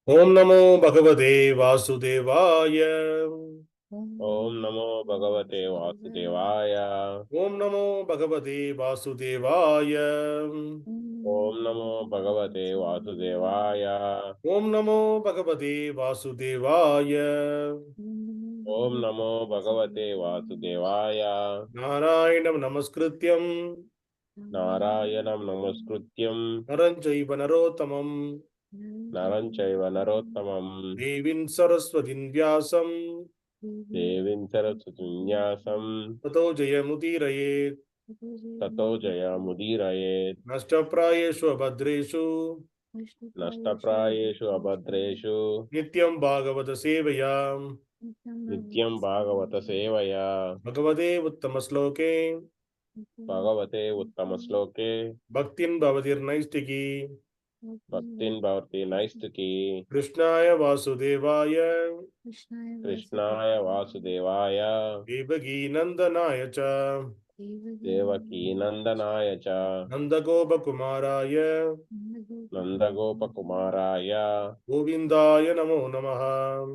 Om Namo Bhagavate Vasudevaya. Om Namo Bhagavate Vasudevaya. Om Namo Bhagavate Vasudevaya. Om Namo Bhagavate Vasudevaya. Om Namo Bhagavate Vasudevaya. Om Namo Bhagavate Vasudevaya. Narayanam Namaskrityam Narayanam Namaskrutyam Naram Chaiva Narottamam Naram Chaiva Narottamam Devim Saraswatim Vyasam Devim Saraswatim Tato Jayamudiraye Tato Jayamudiraye Nashtaprayeshu Abhadreshu Nashtaprayeshu Abhadreshu Nityam Bhagavata Sevayam Nityam Bhagavata Sevaya Bhagavate Uttamasloke Bhagavate Uttamasloke Bhaktin Bhavatir Naistiki Bhaktin Bhavati Naistaki Krishnaya Vasudevaya Krishnaya Vasudevaya Devaki Nandanaya Cha Devaki Nandanaya Cha Nandagopa Kumaraya Nandagopakumaraya Govindaya Namo Namaha.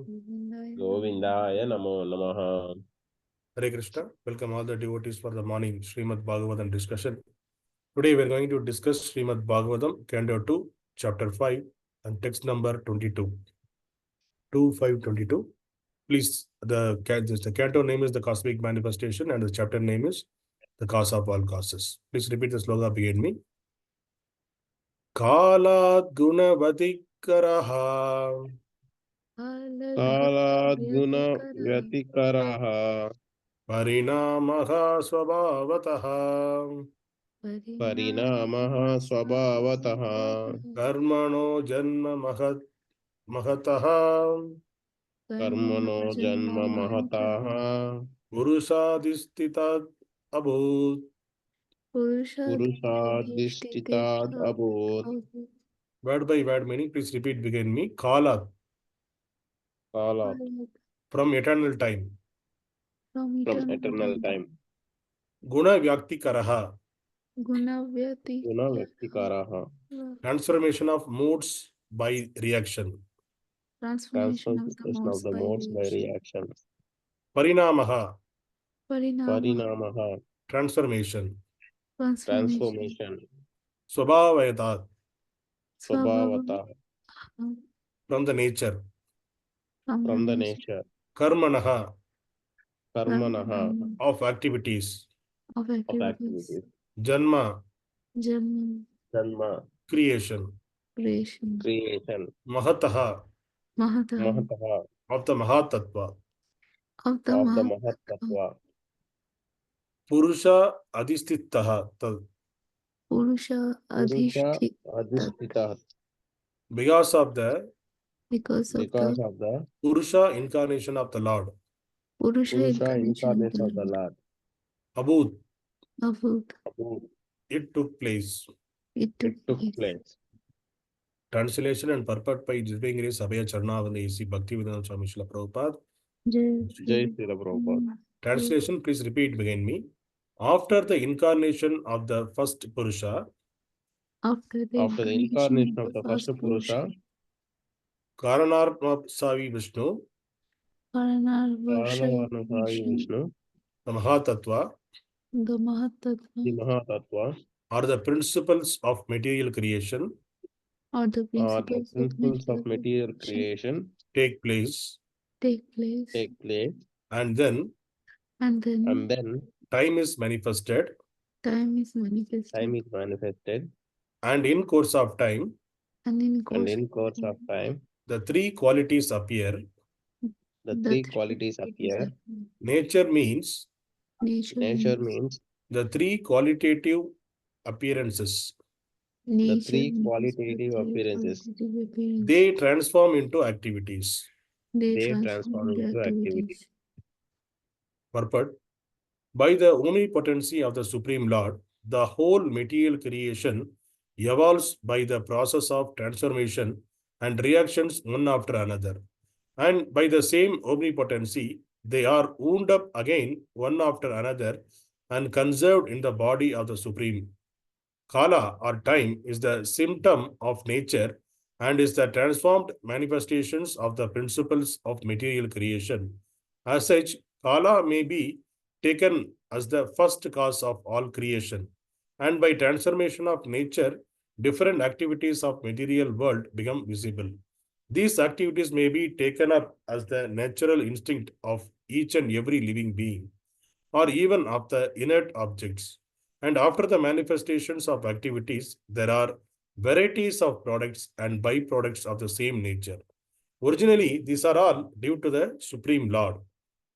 Govindaya Namo Namaha. Hare Krishna. Welcome all the devotees for the morning Srimad Bhagavatam discussion. Today we are going to discuss Srimad Bhagavatam, Canto 2, Chapter 5, and text number 22. 2522. Please, the canto name is the Cosmic Manifestation and the chapter name is the Cause of All Causes. Please repeat the sloga behind me. Kālāt guṇa-vyatikaraḥ Kālāt guṇa-vyatikaraḥ pariṇāmaḥ svabhāvataḥ pariṇāmaḥ svabhāvataḥ karmaṇo janma mahataḥ karmaṇo janma mahataḥ puruṣa-adhiṣṭhitāt abhūt. puruṣa-adhiṣṭhitāt abhūt. Word by word meaning, please repeat behind me. Kāla, Kālāt, from eternal time. from eternal time. Guṇa-vyatikaraḥ, Guṇa-vyatikaraḥ, transformation of moods by reaction. transformation of the modes by reaction. Pariṇāmaḥ, Pariṇāmaḥ, transformation. svabhāvataḥ, Svabhāvataḥ, from the nature. Karmaṇaḥ, karmaṇaḥ, of activities. Janma, janma, creation. creation. Mahataḥ, Mahataḥ, of the mahat-tattva. of the mahat-tattva. Puruṣa-adhiṣṭhitāt, puruṣa-adhiṣṭhitāt, because of the because of the Purusha incarnation of the Lord. puruṣa incarnation of the Lord. Abhūt, Abhūt, it took place. it took place. Translation and purport by Divine Grace Abhaya Charnavanda A.C. Bhaktivedanta Swami Srila Prabhupada. Jai Srila Prabhupada. Translation, please repeat behind me. After the incarnation of the first Purusha, After the incarnation of the first Purusha, Kāraṇārṇavaśāyī Viṣṇu, Kāraṇārṇavaśāyī Viṣṇu, the mahat-tattva, the mahat-tattva, are the principles of material creation, take place, and then time is manifested, and in course of time, the three qualities appear. Nature means the three qualitative appearances. They transform into activities. Purport. By the omnipotency of the Supreme Lord, the whole material creation evolves by the process of transformation and reactions one after another. And by the same omnipotency, they are wound up again one after another and conserved in the body of the Supreme. Kāla, or time, is the symptom of nature and is the transformed manifestations of the principles of material creation. As such, Kāla may be taken as the first cause of all creation, and by transformation of nature, different activities of material world become visible. These activities may be taken up as the natural instinct of each and every living being, or even of the inert objects. And after the manifestations of activities, there are varieties of products and byproducts of the same nature. Originally, these are all due to the Supreme Lord.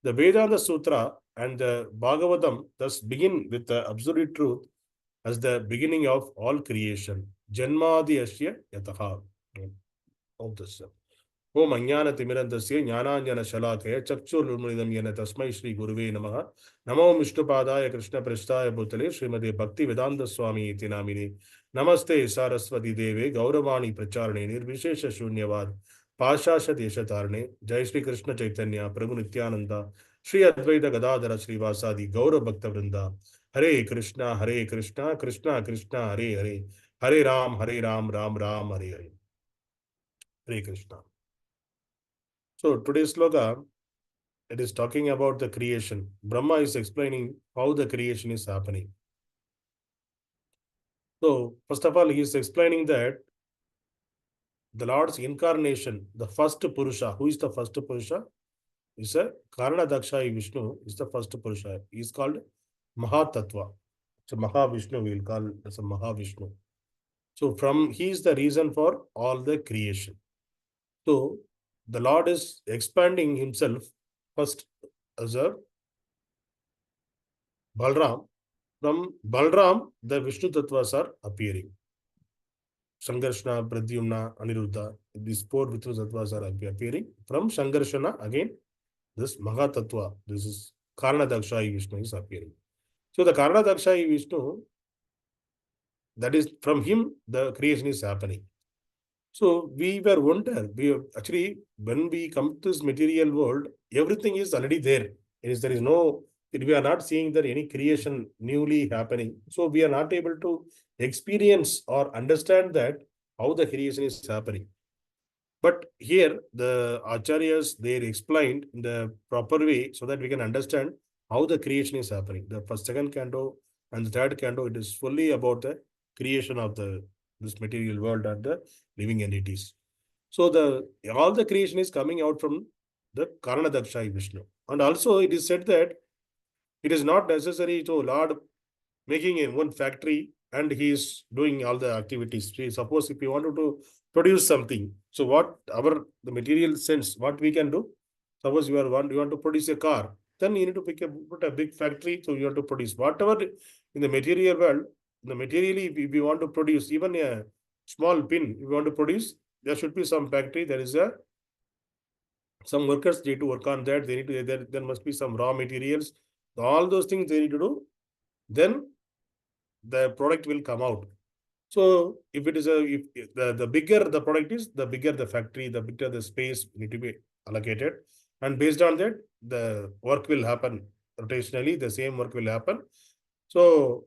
The Vedānta-Sutra and the Bhāgavatam thus begin with the absolute truth as the beginning of all creation. Janmādy asya yataḥ. Om dasa. Om ajnana-timirandasya jnanāñjana-śalākaya chakshurunmilidam yena tasmai Shri Guruve namaha. Namo Vishnupadaya Krishna Prasthaya Bhutale Srimade Bhakti Vedānta-swāmī iti namine. Namaste Saraswati Deve Gauravani Pracharane Nirvishesha Shunyavad Pāśāśya Deshatarane. Jai Shri Krishna Chaitanya Prabhu Nityananda Shri Advaita Gadadhara Shri Vasadi Gaura Bhakta Vrinda. Hare Krishna, Krishna Krishna, Hare Hare. Hare Ram, Ram Ram, Hare Hare. Hare Krishna. So today's sloka, it is talking about the creation. Brahma is explaining how the creation is happening. So first of all, he is explaining that the Lord's incarnation, the first Purusha. Who is the first Purusha? Is a Kāraṇārṇavaśāyī Viṣṇu is the first Purusha. He is called mahat-tattva. So Mahavishnu we will call as a Mahavishnu. So he is the reason for all the creation. So the Lord is expanding himself first as a Balram. From Balram, the Vishnu Tattvas are appearing. Sangarshana, Pradyumna, Aniruddha, these four Vishnu Tattvas are appearing. From Sangarshana, again, this mahat-tattva, this is Kāraṇārṇavaśāyī Viṣṇu is appearing. So the Kāraṇārṇavaśāyī Viṣṇu, that is from him, the creation is happening. So we were wonder. Actually, when we come to this material world, everything is already there. There is no, we are not seeing that any creation newly happening. So we are not able to experience or understand that how the creation is happening. But here the acharyas, they explained in the proper way so that we can understand how the creation is happening. The first, second canto and the third canto, it is fully about the creation of this material world and the living entities. So all the creation is coming out from the Kāraṇārṇavaśāyī Viṣṇu. And also it is said that it is not necessary to Lord making in one factory and he is doing all the activities. Suppose if you wanted to produce something, so what the material sense, what we can do? Suppose you want to produce a car, then you need to put a big factory, so you have to produce whatever in the material world. The materially, if we want to produce even a small pin, if we want to produce, there should be some factory. There is some workers need to work on that. They need to. There must be some raw materials. All those things they need to do. Then the product will come out. So if it is the bigger the product is, the bigger the factory, the bigger the space need to be allocated, and based on that, the work will happen rotationally. The same work will happen. So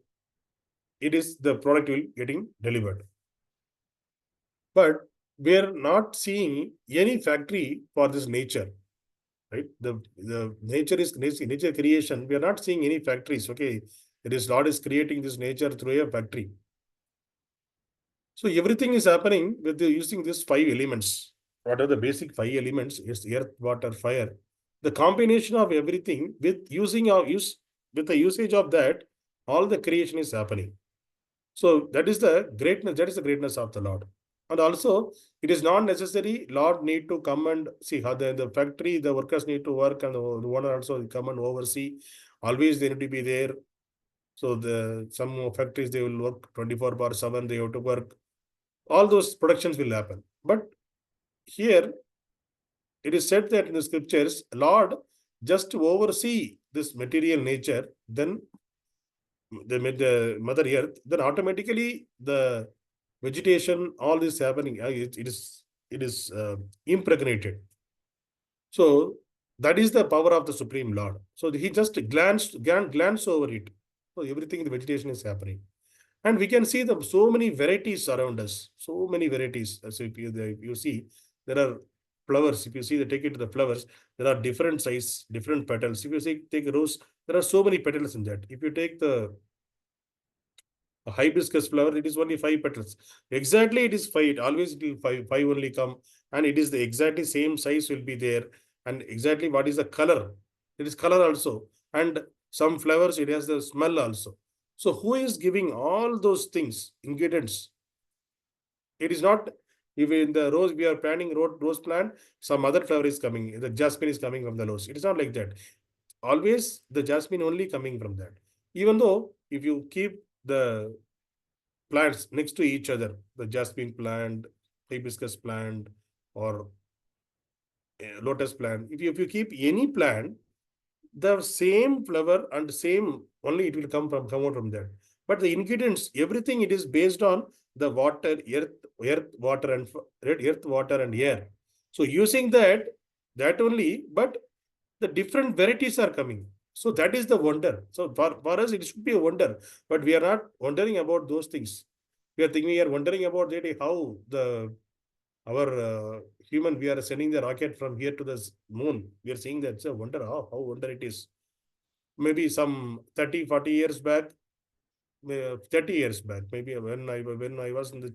the product will getting delivered. But we are not seeing any factory for this nature, right? The nature is nature creation. We are not seeing any factories. Okay, Lord is creating this nature through a factory. So everything is happening with using these 5 elements. What are the basic 5 elements? Is earth, water, fire. The combination of everything with the usage of that, all the creation is happening. So that is the greatness. That is the greatness of the Lord. And also, it is not necessary Lord need to come and see how the factory, the workers need to work, and the owner also come and oversee. Always they need to be there. So some factories, they will work 24/7. They have to work. All those productions will happen. But here, it is said that in the scriptures, Lord just to oversee this material nature, then the Mother Earth, then automatically the vegetation, all this happening, it is impregnated. So that is the power of the Supreme Lord. So he just glance over it. So everything, the vegetation is happening. And we can see so many varieties around us, so many varieties. So if you see, there are flowers. If you see, take it to the flowers, there are different size, different petals. If you see, take a rose, there are so many petals in that. If you take the hibiscus flower, it is only 5 petals. Exactly, it is 5. Always it will five only come, and it is the exactly same size will be there. And exactly what is the color? It is color also. And some flowers, it has the smell also. So who is giving all those things, ingredients? It is not, if in the rose, we are planting rose plant, some other flower is coming. The jasmine is coming from the rose. It is not like that. Always the jasmine only coming from that. Even though if you keep the plants next to each other, the jasmine plant, hibiscus plant, or lotus plant, if you keep any plant, the same flower and same only it will come out from that. But the ingredients, everything, it is based on the water, earth, water, and air. So using that only, but the different varieties are coming. So that is the wonder. So for us, it should be a wonder, but we are not wondering about those things. We are wondering about that, how our human, we are sending the rocket from here to the moon. We are seeing that. It's a wonder, how wonder it is. Maybe some 30, 40 years back, 30 years back, maybe when I was in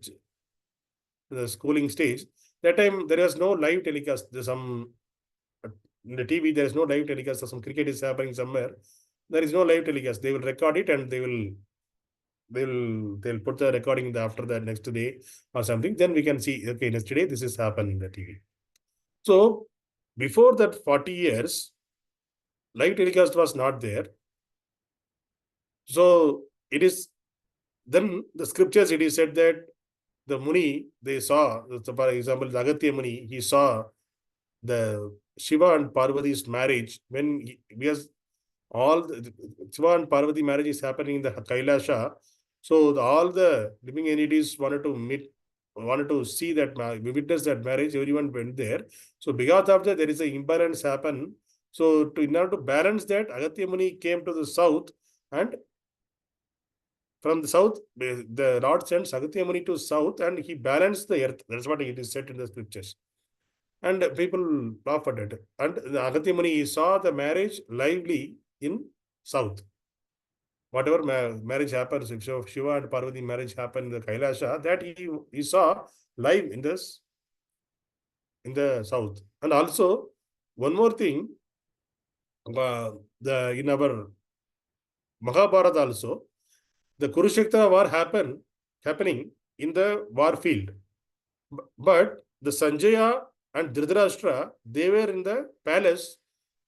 the schooling stage, that time there was no live telecast. There's some in the TV, there is no live telecast. So some cricket is happening somewhere. There is no live telecast. They will record it and they'll put the recording after that next day or something. Then we can see, okay, next day this is happened in the TV. So before that 40 years, live telecast was not there. So it is, then the scriptures, it is said that the Muni, they saw, for example, the Agastya Muni, he saw the Shiva and Parvati's marriage when Shiva and Parvati marriage is happening in the Kailasha. So all the living entities wanted to see that, witness that marriage. Everyone went there. So because of that, there is an imbalance happen. So in order to balance that, Agastya Muni came to the south, and from the south, the Lord sends Agastya Muni to south, and he balanced the earth. That's what it is said in the scriptures. And people laugh at it. And the Agastya Muni saw the marriage lively in south. Whatever marriage happens, if Shiva and Parvati marriage happened in the Kailasha, that he saw live in the south. And also, one more thing, in our Mahabharata also, the Kurukshetra war happening in the war field. But the Sanjaya and Dhritarashtra, they were in the palace,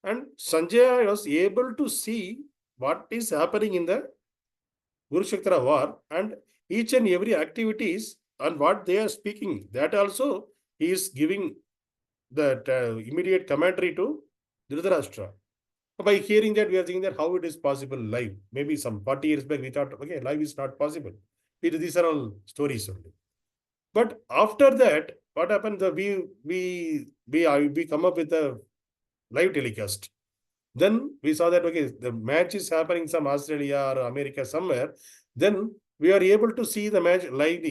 and Sanjaya was able to see what is happening in the Kurukshetra war, and each and every activities and what they are speaking, that also he is giving that immediate commentary to Dhritarashtra. By hearing that, we are thinking that how it is possible live. Maybe some 40 years back, we thought, okay, live is not possible. These are all stories only. But after that, what happened? We come up with a live telecast. Then we saw that, okay, the match is happening in some Australia or America somewhere. Then we are able to see the match live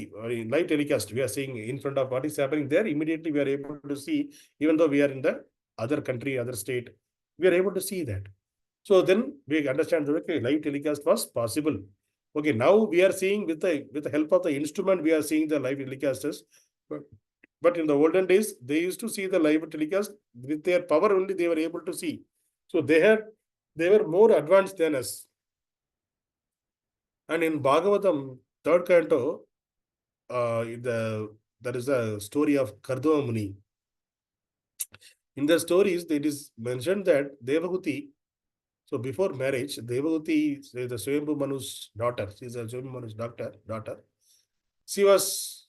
telecast. We are seeing in front of what is happening there. Immediately we are able to see, even though we are in the other country, other state, we are able to see that. So then we understand that, okay, live telecast was possible. Okay, now we are seeing with the help of the instrument, we are seeing the live telecasters. But in the olden days, they used to see the live telecast with their power only. They were able to see. So they were more advanced than us. And in Bhāgavatam, 3rd canto, there is a story of Kardama Muni. In the stories, it is mentioned that Devahuti, so before marriage, Devahuti is the Swayambhu Manu's daughter. She is a Swayambhu Manu's daughter. She was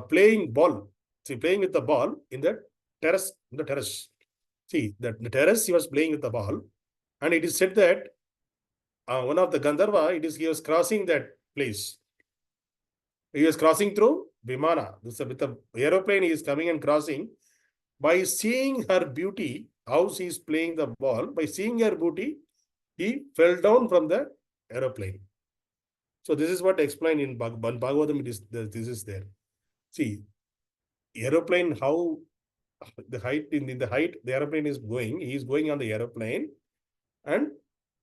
playing ball. She playing with the ball in the terrace. See, the terrace, she was playing with the ball. And it is said that one of the Gandharva, he was crossing that place. He was crossing through Vimana. With the aeroplane, he is coming and crossing. By seeing her beauty, how she is playing the ball, by seeing her beauty, he fell down from the aeroplane. So this is what explained in Bhagavatam. This is there. See, aeroplane, how the height in the height the aeroplane is going. He is going on the aeroplane, and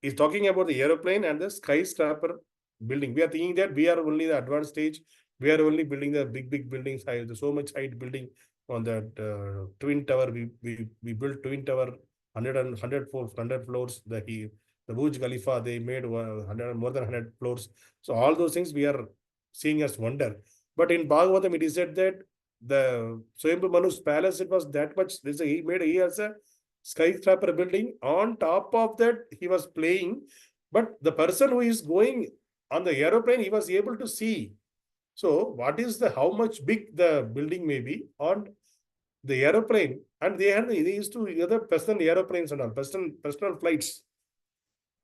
he's talking about the aeroplane and the skyscraper building. We are thinking that we are only the advanced stage. We are only building the big buildings. So much height building on that twin tower. We built twin tower 100 floors. The Burj Khalifa, they made 100 more than 100 floors. So all those things we are seeing as wonder. But in Bhagavatam, it is said that the Swayambhu Manu's palace, it was that much. He has a skyscraper building. On top of that, he was playing. But the person who is going on the aeroplane, he was able to see. So what is how much big the building may be on the aeroplane? And they used to other personal aeroplanes and all, personal flights.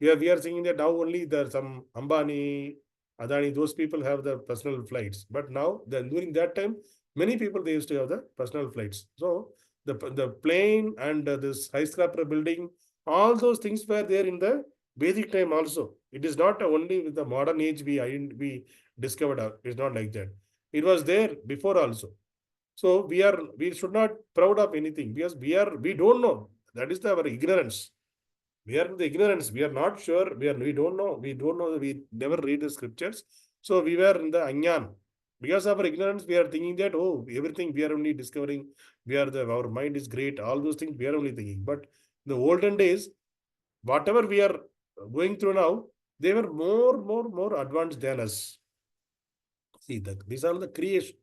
We are seeing that now only there are some Ambani, Adani, those people have the personal flights. But now, during that time, many people, they used to have the personal flights. So the plane and this skyscraper building, all those things were there in the Vedic time also. It is not only with the modern age we discovered. It's not like that. It was there before also. So we should not proud of anything because we don't know. That is our ignorance. We are in the ignorance. We are not sure. We don't know. We never read the scriptures. So we were in the Anyan. Because of our ignorance, we are thinking that, oh, everything we are only discovering. Our mind is great. All those things we are only thinking. But in the olden days, whatever we are going through now, they were more advanced than us. See, these are the creation.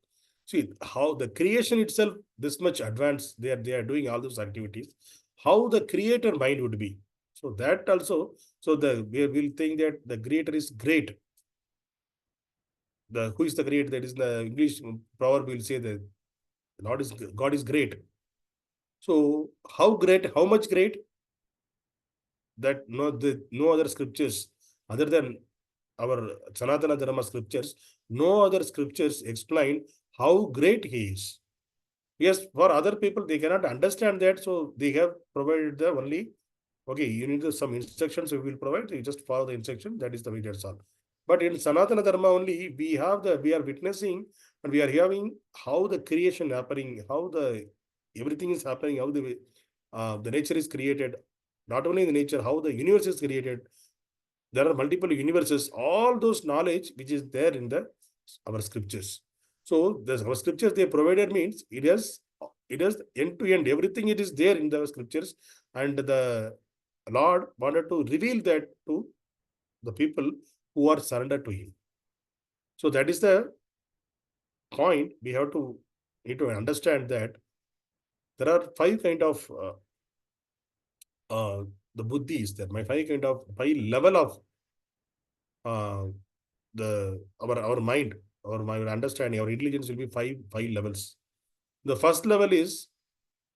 See how the creation itself this much advanced. They are doing all those activities. How the creator mind would be. So that also, we will think that the creator is great. Who is the creator? That is the English proverb will say that God is great. So how great? How much great? That no other scriptures other than our Sanatana Dharma scriptures, no other scriptures explain how great he is. Yes, for other people, they cannot understand that, so they have provided the only, okay, you need some instructions we will provide, you just follow the instruction, that is the way that's all. But in Sanatana Dharma only, we are witnessing and we are hearing how the creation happening, how everything is happening, how the nature is created, not only the nature, how the universe is created. There are multiple universes, all those knowledge which is there in our scriptures. So our scriptures they provided means it is end to end, everything it is there in the scriptures, and the Lord wanted to reveal that to the people who are surrendered to him. So that is the point we need to understand that there are five kind of the buddhis, that my five level of our mind, or my understanding, our intelligence will be five levels. The first level is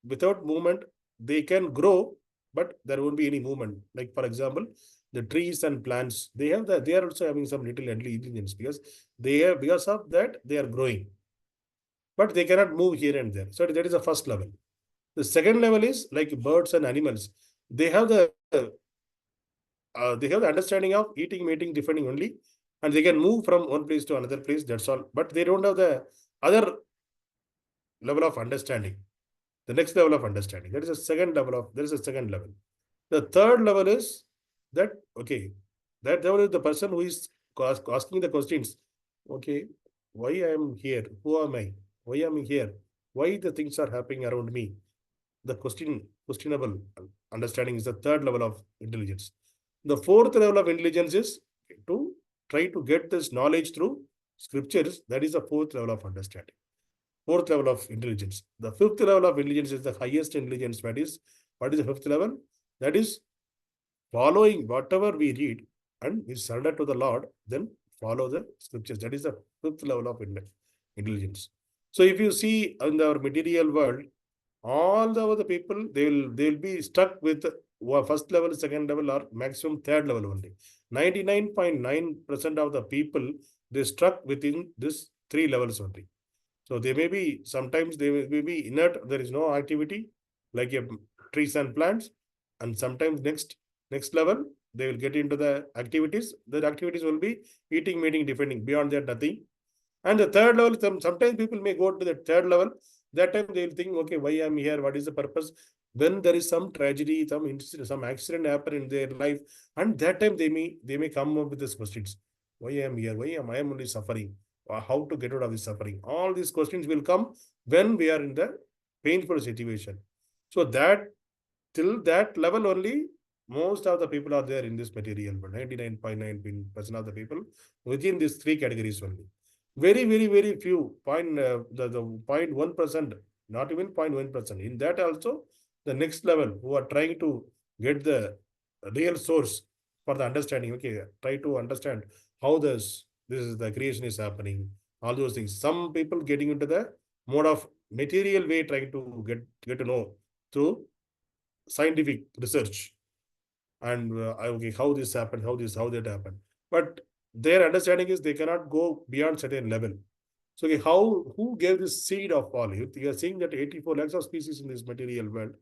without movement, they can grow, but there won't be any movement. Like for example, the trees and plants, they are also having some little intelligence because because of that they are growing, but they cannot move here and there. So that is the first level. The second level is like birds and animals. They have the understanding of eating, mating, defending only, and they can move from one place to another place. That's all. But they don't have the other level of understanding. The next level of understanding. That is a second level there is a second level. The third level is that, okay, that level is the person who is asking the questions. Okay, why I am here? Who am I? Why am I here? Why the things are happening around me? The questionable understanding is the third level of intelligence. The fourth level of intelligence is to try to get this knowledge through scriptures. That is the fourth level of understanding. Fourth level of intelligence. The fifth level of intelligence is the highest intelligence. What is the fifth level? That is following whatever we read and we surrender to the Lord, then follow the scriptures. That is the fifth level of intelligence. So if you see in our material world, all the other people, they'll be stuck with first level, second level, or maximum third level only. 99.9% of the people, they stuck within this three levels only. So they may be, sometimes they may be inert, there is no activity, like trees and plants, and sometimes next level, they will get into the activities. The activities will be eating, meeting, defending. Beyond that, nothing. And the third level, sometimes people may go to the third level. That time they will think, okay, why I'm here? What is the purpose? When there is some tragedy, some incident, some accident happen in their life, and that time they may come up with these questions. Why am I here? Why am I only suffering? How to get out of this suffering? All these questions will come when we are in the painful situation. So that till that level only, most of the people are there in this material, but 99.9% of the people within these three categories only. Very, very, very few, the 0.1%, not even 0.1%. In that also, the next level who are trying to get the real source for the understanding. Okay, try to understand how this is the creation is happening. All those things. Some people getting into the mode of material way, trying to get to know through scientific research and okay, how this happened, how that happened. But their understanding is they cannot go beyond certain level. So okay, who gave this seed of all? You are seeing that 84 lakhs of species in this material world.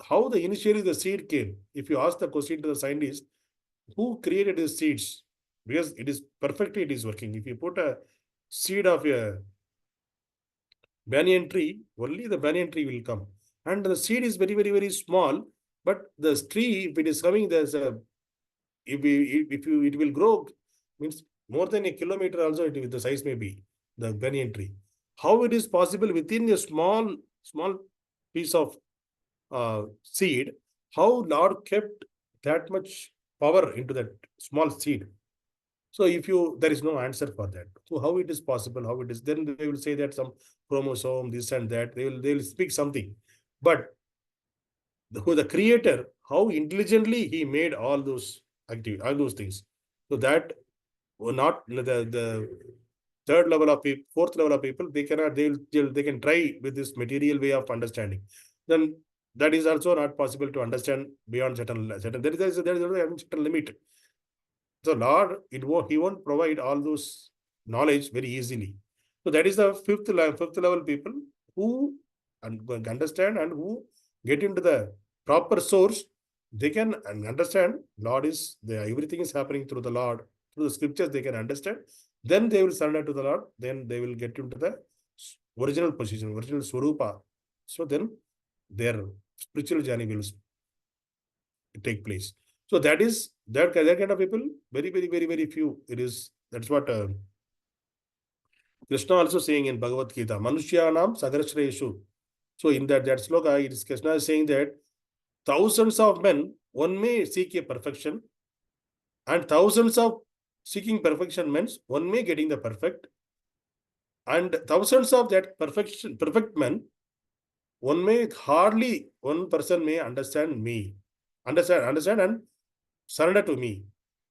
How initially the seed came? If you ask the question to the scientist, who created these seeds? Because it is working. If you put a seed of a banyan tree, only the banyan tree will come. And the seed is very, very, very small. But the tree, if it is coming, there's a it will grow, means more than a kilometer also the size may be, the banyan tree. How it is possible within a small piece of seed, how Lord kept that much power into that small seed? So there is no answer for that. So how it is possible, how it is, then they will say that some chromosome, this and that, they will speak something. But the creator, how intelligently he made all those things. So that not the third level of people, fourth level of people, they can try with this material way of understanding. Then that is also not possible to understand beyond certain there is a certain limit. So Lord, he won't provide all those knowledge very easily. So that is the fifth level people who understand and who get into the proper source. They can understand Lord is there. Everything is happening through the Lord. Through the scriptures, they can understand. Then they will surrender to the Lord. Then they will get into the original position, original swarupa. So then their spiritual journey will take place. So that kind of people, very, very, very, very few. That's what Krishna also saying in Bhagavad Gita, Manushyanam Sagarashreshu. So in that sloka, Krishna is saying that thousands of men, one may seek a perfection, and thousands of seeking perfection means one may getting the perfect, and thousands of that perfect men, one person may understand and surrender to me.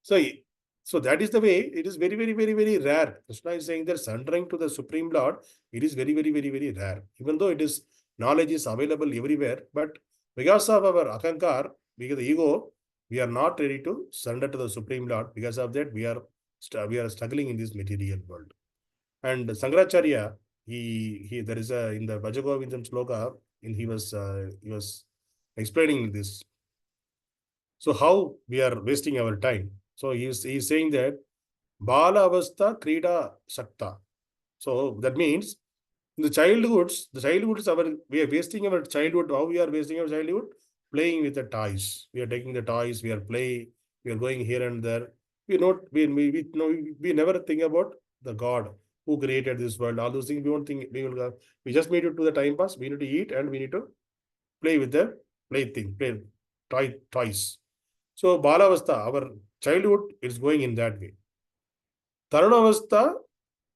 So that is the way. It is very, very, very, very rare. Krishna is saying that surrendering to the Supreme Lord, it is very, very, very, very rare. Even though knowledge is available everywhere, but because of our akankar, because of the ego, we are not ready to surrender to the Supreme Lord. Because of that, we are struggling in this material world. And Sankaracharya, there is in the Bhajagovindam sloka, he was explaining this. So how we are wasting our time? So he's saying that Bala Avastha Krida Shakta. So that means the childhood is we are wasting our childhood. How we are wasting our childhood? Playing with the toys. We are taking the toys, we are going here and there. We never think about the God who created this world. All those things we don't think we just need to do the time pass. We need to eat and we need to play with the toys. So Balavastha, our childhood is going in that way. Tarunavastha,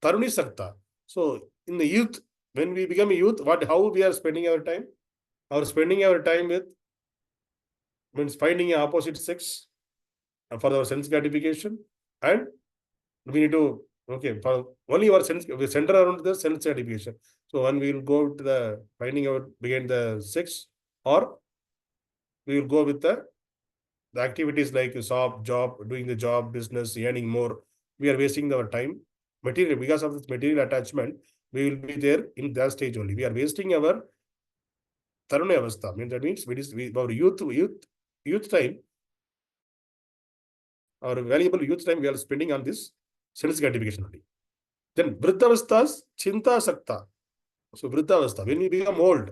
Taruni Sakta. So in the youth, when we become a youth, how we are spending our time? Spending our time with means finding an opposite sex for our sense gratification, and we need to for only our sense, we center around the sense gratification. So when we will go to the finding out behind the sex, or we will go with the activities like job, doing the job, business, earning more. We are wasting our time. Material, because of this material attachment, we will be there in that stage only. We are wasting our Taruna Avastha. That means our youth time. our valuable youth time we are spending on this sense gratification only. Then vriddhavasthas chinta sakta. So vriddhavastha, when we become old.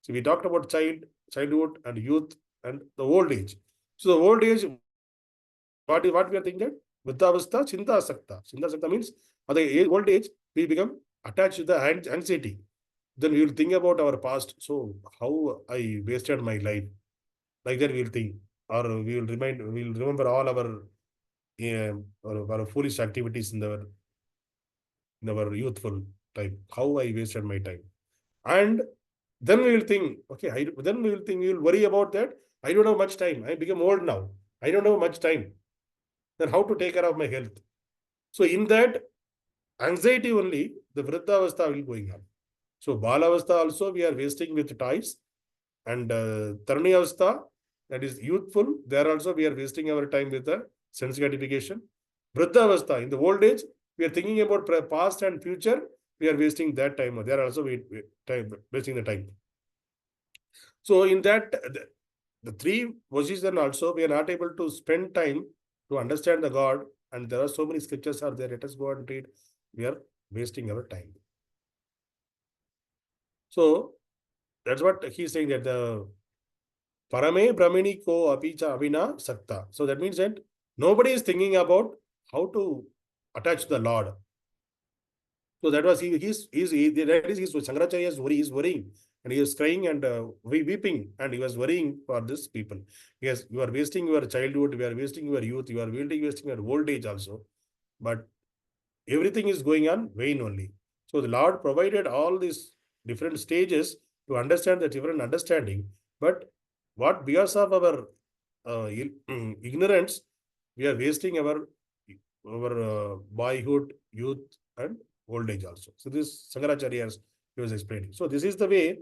So we talked about childhood and youth and the old age. So the old age, what we are thinking? Vriddhavastha chinta sakta. Chinta sakta means at the old age we become attached to the anxiety. Then we will think about our past. So how I wasted my life. Like that we will think, or we will remember all our foolish activities in our youthful time. How I wasted my time, and then we will think, okay. Then we will worry about that. I don't have much time. I become old now. I don't have much time. Then how to take care of my health? So in that anxiety only, the vriddhavastha will going on. So balavastha also we are wasting with toys, and taruniyavastha, that is youthful, there also we are wasting our time with the sense gratification. Vriddhavastha, in the old age, we are thinking about past and future, we are wasting that time. There also we wasting the time. So in that, the three positions also, we are not able to spend time to understand the God, and there are so many scriptures are there. Let us go and read. We are wasting our time. So that's what he's saying, that the Parame Brahmini ko apicha avina sakta. So that means that nobody is thinking about how to attach the Lord. So that was Shankaracharya is worrying, and he is crying and weeping, and he was worrying for this people. Yes, you are wasting your childhood, you are wasting your youth, you are wasting your old age also. But everything is going on vain only. So the Lord provided all these different stages to understand the different understanding. But what, because of our ignorance, we are wasting our boyhood, youth, and old age also. So this Shankaracharya he was explaining. So this is the way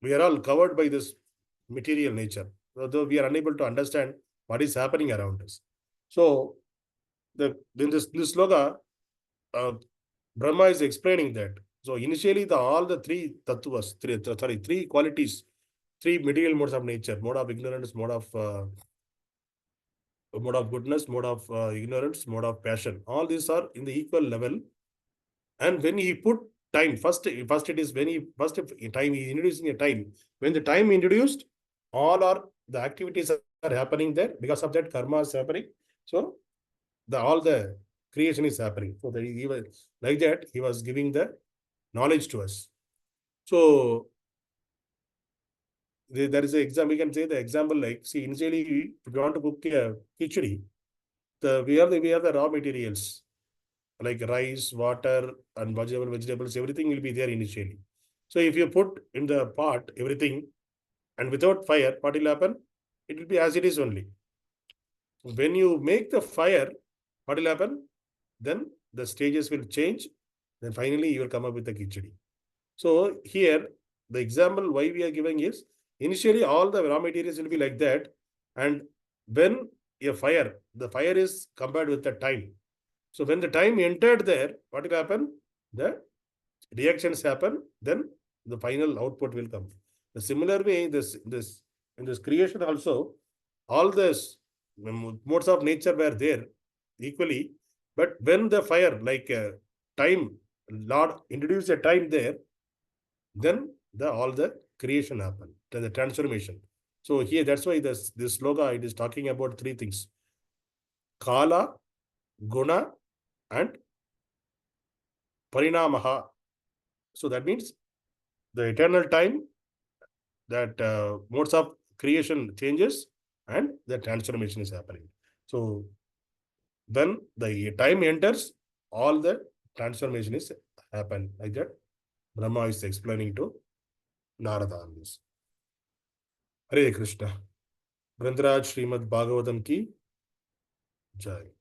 we are all covered by this material nature, although we are unable to understand what is happening around us. So in this sloka, Brahma is explaining that. So initially, all the three tattvas, three qualities, three material modes of nature: mode of ignorance, mode of goodness, mode of ignorance, mode of passion. All these are in the equal level. And when he put time, first it is when he time he introducing a time. When the time introduced, all the activities are happening there. Because of that, karma is happening. So all the creation is happening. So he was like that. He was giving the knowledge to us. So there is an example. We can say the example like, see, initially if you want to cook a khichdi, we have the raw materials like rice, water, and vegetables. Everything will be there initially. So if you put in the pot everything and without fire, what will happen? It will be as it is only. When you make the fire, what will happen? Then the stages will change. Then finally you will come up with the khichdi. So here, the example why we are giving is, initially all the raw materials will be like that. And when the fire is compared with the time. So when the time entered there, what will happen? The reactions happen, then the final output will come. The similar way, in this creation also, all this modes of nature were there equally. But when the fire, like time, Lord introduced a time there, then all the creation happened, then the transformation. So here, that's why this sloka, it is talking about three things: Kāla, guna, and pariṇāmaḥ. So that means the eternal time, that modes of creation changes, and the transformation is happening. So when the time enters, all the transformation is happen. Like that, Brahma is explaining to Narada on this. Hare Krishna. Grantaraj Srimad Bhāgavatam ki Jai.